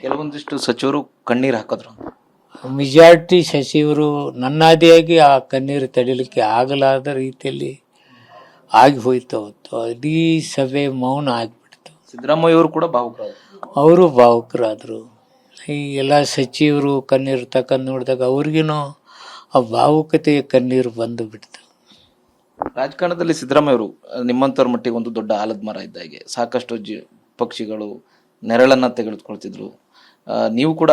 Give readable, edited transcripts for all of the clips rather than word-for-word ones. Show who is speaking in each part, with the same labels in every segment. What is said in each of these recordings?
Speaker 1: ಕೆಲವೊಂದಿಷ್ಟು ಸಚಿವರು ಕಣ್ಣೀರು ಹಾಕಿದ್ರು.
Speaker 2: ಮೆಜಾರಿಟಿ ಸಚಿವರು ನನ್ನಾದಿಯಾಗಿ ಆ ಕಣ್ಣೀರು ತಡಿಲಿಕ್ಕೆ ಆಗಲಾದ ರೀತಿಯಲ್ಲಿ ಆಗಿ ಹೋಯ್ತು. ಅವತ್ತು ಇಡೀ ಸಭೆ ಮೌನ ಆಗಿಬಿಡ್ತು.
Speaker 1: ಸಿದ್ದರಾಮಯ್ಯ ಅವರು ಕೂಡ ಭಾವುಕರಾದರು.
Speaker 2: ಅವರು ಭಾವುಕರಾದರು. ಈ ಎಲ್ಲ ಸಚಿವರು ಕಣ್ಣೀರು ತಕ್ಕಂಡು ನೋಡಿದಾಗ ಅವ್ರಿಗೇನೋ ಆ ಭಾವುಕತೆಯ ಕಣ್ಣೀರು ಬಂದು ಬಿಡ್ತು.
Speaker 1: ರಾಜಕಾರಣದಲ್ಲಿ ಸಿದ್ದರಾಮಯ್ಯ ಅವರು ನಿಮ್ಮಂಥವ್ರ ಮಟ್ಟಿಗೆ ಒಂದು ದೊಡ್ಡ ಆಲದ ಮರ ಇದ್ದಾಗೆ ಸಾಕಷ್ಟು ಪಕ್ಷಿಗಳು ನೆರಳನ್ನು ತೆಗೆದುಕೊಳ್ತಿದ್ರು. ನೀವು ಕೂಡ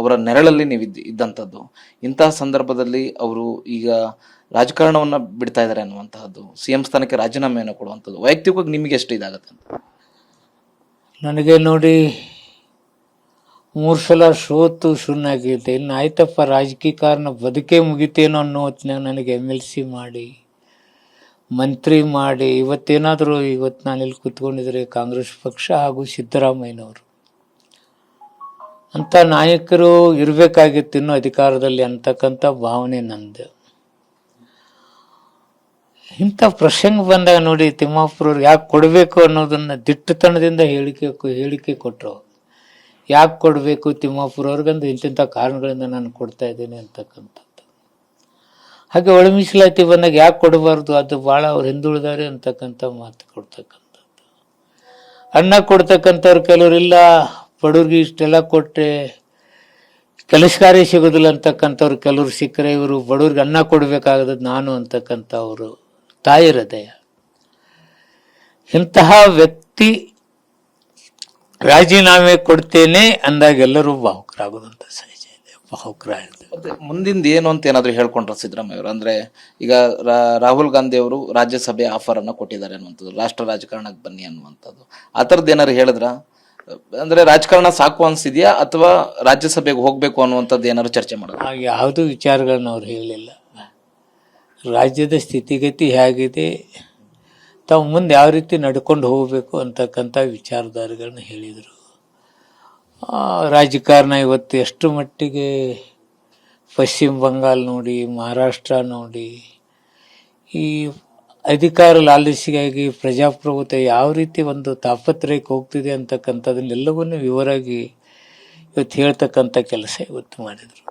Speaker 1: ಅವರ ನೆರಳಲ್ಲಿ ನೀವು ಇದ್ದಂಥದ್ದು. ಇಂತಹ ಸಂದರ್ಭದಲ್ಲಿ ಅವರು ಈಗ ರಾಜಕಾರಣವನ್ನು ಬಿಡ್ತಾ ಇದ್ದಾರೆ ಅನ್ನುವಂತಹದ್ದು, CM ಸ್ಥಾನಕ್ಕೆ ರಾಜೀನಾಮೆಯನ್ನು ಕೊಡುವಂಥದ್ದು ವೈಯಕ್ತಿಕವಾಗಿ ನಿಮಗೆ ಎಷ್ಟು ಇದಾಗತ್ತೆ ಅಂತ?
Speaker 2: ನನಗೆ ನೋಡಿ 3 ಸಲ ಸೋತು ಸುಣ್ಣಾಗಿದ್ದೆ. ಇನ್ನು ಆಯ್ತಪ್ಪ ರಾಜಕೀಯ ಕಾರಣ ಬದುಕೇ ಮುಗಿತೇನೋ ಅನ್ನೋ ಹೊತ್ತಿನಾಗ ನನಗೆ MLC ಮಾಡಿ ಮಂತ್ರಿ ಮಾಡಿ ಇವತ್ತು ನಾನು ಇಲ್ಲಿ ಕೂತ್ಕೊಂಡಿದ್ರೆ ಕಾಂಗ್ರೆಸ್ ಪಕ್ಷ ಹಾಗೂ ಸಿದ್ದರಾಮಯ್ಯನವರು ಅಂತ ನಾಯಕರು ಇರಬೇಕಾಗಿತ್ತು ಇನ್ನೂ ಅಧಿಕಾರದಲ್ಲಿ ಅಂತಕ್ಕಂಥ ಭಾವನೆ ನಂದು. ಇಂಥ ಪ್ರಸಂಗ ಬಂದಾಗ ನೋಡಿ ತಿಮ್ಮಾಪುರವ್ರು ಯಾಕೆ ಕೊಡಬೇಕು ಅನ್ನೋದನ್ನ ದಿಟ್ಟತನದಿಂದ ಹೇಳಿಕೆ ಕೊಟ್ಟರು. ಯಾಕೆ ಕೊಡಬೇಕು ತಿಮ್ಮಾಪುರವ್ರಿಗಂದು ಇಂತಿಂಥ ಕಾರಣಗಳಿಂದ ನಾನು ಕೊಡ್ತಾ ಇದ್ದೀನಿ ಅಂತಕ್ಕಂಥದ್ದು. ಹಾಗೆ ಒಳ ಮೀಸಲಾತಿ ಬಂದಾಗ ಯಾಕೆ ಕೊಡಬಾರ್ದು, ಅದು ಭಾಳ ಅವ್ರು ಹಿಂದುಳಿದಾರೆ ಅಂತಕ್ಕಂಥ ಮಾತು ಕೊಡ್ತಕ್ಕಂಥದ್ದು. ಅನ್ನ ಕೊಡ್ತಕ್ಕಂಥವ್ರು ಕೆಲವರಿಲ್ಲ, ಬಡವ್ರಿಗೆ ಇಷ್ಟೆಲ್ಲ ಕೊಟ್ಟರೆ ಕೆಲಸ ಕಾರ್ಯ ಸಿಗೋದಿಲ್ಲ ಅಂತಕ್ಕಂಥವ್ರು ಕೆಲವ್ರು ಸಿಕ್ಕರೆ ಇವರು ಬಡವ್ರಿಗೆ ಅನ್ನ ಕೊಡಬೇಕಾಗದ ನಾನು ಅಂತಕ್ಕಂಥವ್ರು ತಾಯಿ ಹೃದಯ. ಇಂತಹ ವ್ಯಕ್ತಿ ರಾಜೀನಾಮೆ ಕೊಡ್ತೇನೆ ಅಂದಾಗ ಎಲ್ಲರೂ ಭಾವುಕರಾಗೋದಂತ ಸಹಜ ಇದೆ. ಭಾವುಕರಾಗಿರ್ತಾರೆ.
Speaker 1: ಮುಂದಿಂದ ಏನು ಅಂತ ಏನಾದ್ರು ಹೇಳ್ಕೊಂಡ್ರ ಸಿದ್ದರಾಮಯ್ಯ ಅವರು? ಅಂದ್ರೆ ಈಗ ರಾಹುಲ್ ಗಾಂಧಿ ಅವರು ರಾಜ್ಯಸಭೆ ಆಫರ್ ಅನ್ನ ಕೊಟ್ಟಿದ್ದಾರೆ ಅನ್ನುವಂಥದ್ದು, ರಾಷ್ಟ್ರ ರಾಜಕಾರಣಕ್ಕೆ ಬನ್ನಿ ಅನ್ನುವಂಥದ್ದು. ಆ ಥರದ್ದು ಏನಾದ್ರು ಹೇಳಿದ್ರ? ಅಂದ್ರೆ ರಾಜಕಾರಣ ಸಾಕು ಅನ್ಸಿದ್ಯಾ ಅಥವಾ ರಾಜ್ಯಸಭೆಗೆ ಹೋಗ್ಬೇಕು ಅನ್ನುವಂಥದ್ದು ಏನಾದ್ರು ಚರ್ಚೆ ಮಾಡೋದು?
Speaker 2: ಯಾವುದು ವಿಚಾರಗಳನ್ನ ಅವ್ರು ಹೇಳಿಲ್ಲ. ರಾಜ್ಯದ ಸ್ಥಿತಿಗತಿ ಹೇಗಿದೆ, ತಾವು ಮುಂದೆ ಯಾವ ರೀತಿ ನಡ್ಕೊಂಡು ಹೋಗಬೇಕು ಅಂತಕ್ಕಂಥ ವಿಚಾರಧಾರೆಗಳನ್ನ ಹೇಳಿದರು. ರಾಜಕಾರಣ ಇವತ್ತು ಎಷ್ಟು ಮಟ್ಟಿಗೆ ಪಶ್ಚಿಮ ಬಂಗಾಳ ನೋಡಿ, ಮಹಾರಾಷ್ಟ್ರ ನೋಡಿ, ಈ ಅಧಿಕಾರ ಲಾಲಸಿಗಾಗಿ ಪ್ರಜಾಪ್ರಭುತ್ವ ಯಾವ ರೀತಿ ಒಂದು ತಾಪತ್ರಯಕ್ಕೆ ಹೋಗ್ತಿದೆ ಅಂತಕ್ಕಂಥದ್ದನ್ನೆಲ್ಲವನ್ನೂ ವಿವರವಾಗಿ ಇವತ್ತು ಹೇಳ್ತಕ್ಕಂಥ ಕೆಲಸ ಇವತ್ತು ಮಾಡಿದರು.